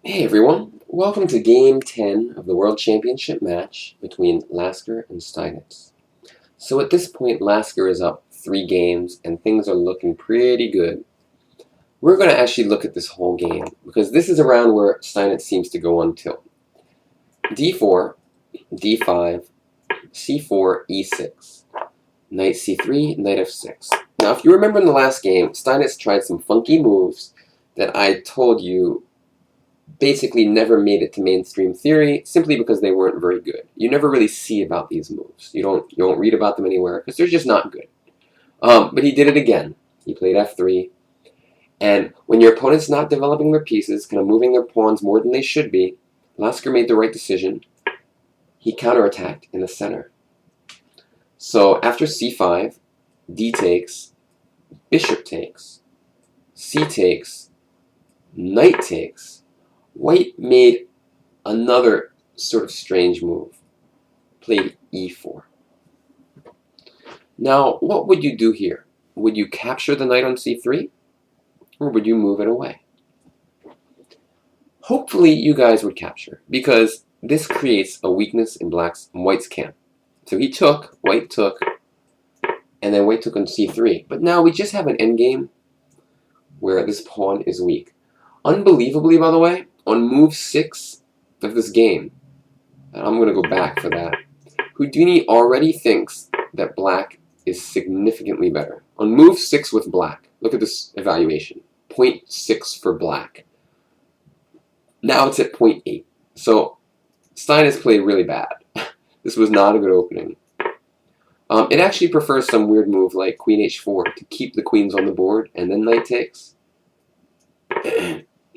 Hey everyone, welcome to Game 10 of the World Championship match between Lasker and Steinitz. So at this point, Lasker is up 3 games and things are looking pretty good. We're going to actually look at this whole game because this is a round where Steinitz seems to go on tilt. d4, d5, c4, e6, knight c3, knight f6. Now if you remember in the last game, Steinitz tried some funky moves that I told you basically never made it to mainstream theory simply because they weren't very good. You never really see about these moves. You don't read about them anywhere because they're just not good. But he did it again. He played f3. And when your opponent's not developing their pieces, kind of moving their pawns more than they should be, Lasker made the right decision. He counterattacked in the center. So after c5, d takes, bishop takes, c takes, knight takes, White made another sort of strange move, played e4. Now, what would you do here? Would you capture the knight on c3, or would you move it away? Hopefully you guys would capture, because this creates a weakness in White's camp. So he took, White took, and then White took on c3. But now we just have an endgame where this pawn is weak. Unbelievably, by the way, on move 6 of this game, and I'm going to go back for that, Houdini already thinks that black is significantly better. On move 6 with black, look at this evaluation, 0.6 for black. Now it's at 0.8. So Steinitz played really bad. This was not a good opening. It actually prefers some weird move like queen h4 to keep the queens on the board and then knight takes.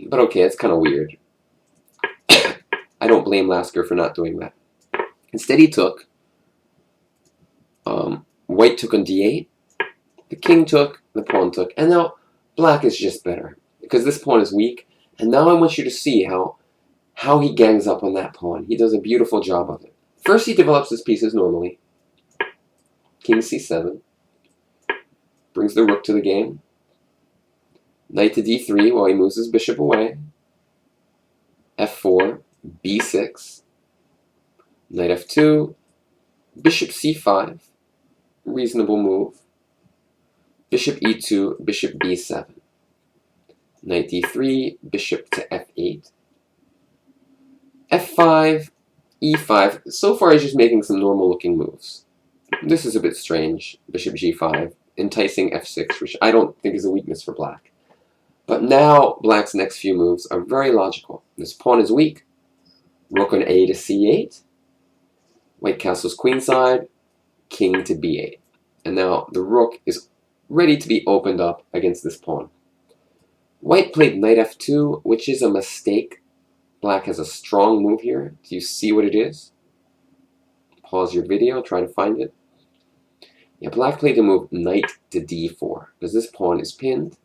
But okay, it's kind of weird. I don't blame Lasker for not doing that. Instead he took, White took on d8, the king took, the pawn took, and now black is just better because this pawn is weak. And now I want you to see how he gangs up on that pawn. He does a beautiful job of it. First he develops his pieces normally. King c7, brings the rook to the game. Knight to d3 while he moves his bishop away. f4, b6, knight f2, bishop c5, reasonable move. Bishop e2, bishop b7, knight d3, bishop to f8, f5, e5. So far he's just making some normal looking moves. This is a bit strange, bishop g5, enticing f6, which I don't think is a weakness for black. But now black's next few moves are very logical. This pawn is weak. Rook on a to c8. White castles queenside. King to b8. And now the rook is ready to be opened up against this pawn. White played knight f2, which is a mistake. Black has a strong move here. Do you see what it is? Pause your video, try to find it. Yeah, black played the move knight to d4 because this pawn is pinned.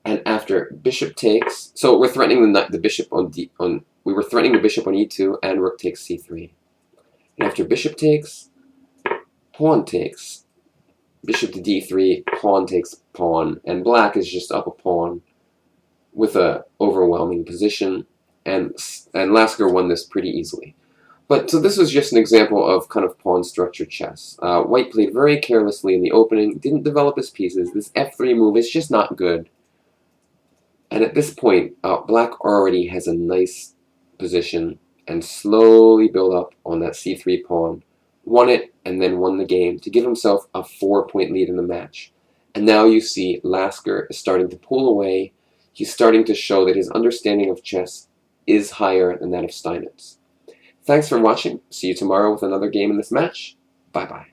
And after bishop takes, so we're threatening the bishop we were threatening the bishop on e2 and rook takes c3. And after bishop takes, pawn takes, bishop to d3, pawn takes pawn, and black is just up a pawn with a overwhelming position, and Lasker won this pretty easily. But so this was just an example of kind of pawn structure chess. White played very carelessly in the opening, didn't develop his pieces. This f3 move is just not good. And at this point, black already has a nice position and slowly built up on that c3 pawn. Won it and then won the game to give himself a 4-point lead in the match. And now you see Lasker is starting to pull away. He's starting to show that his understanding of chess is higher than that of Steinitz. Thanks for watching. See you tomorrow with another game in this match. Bye-bye.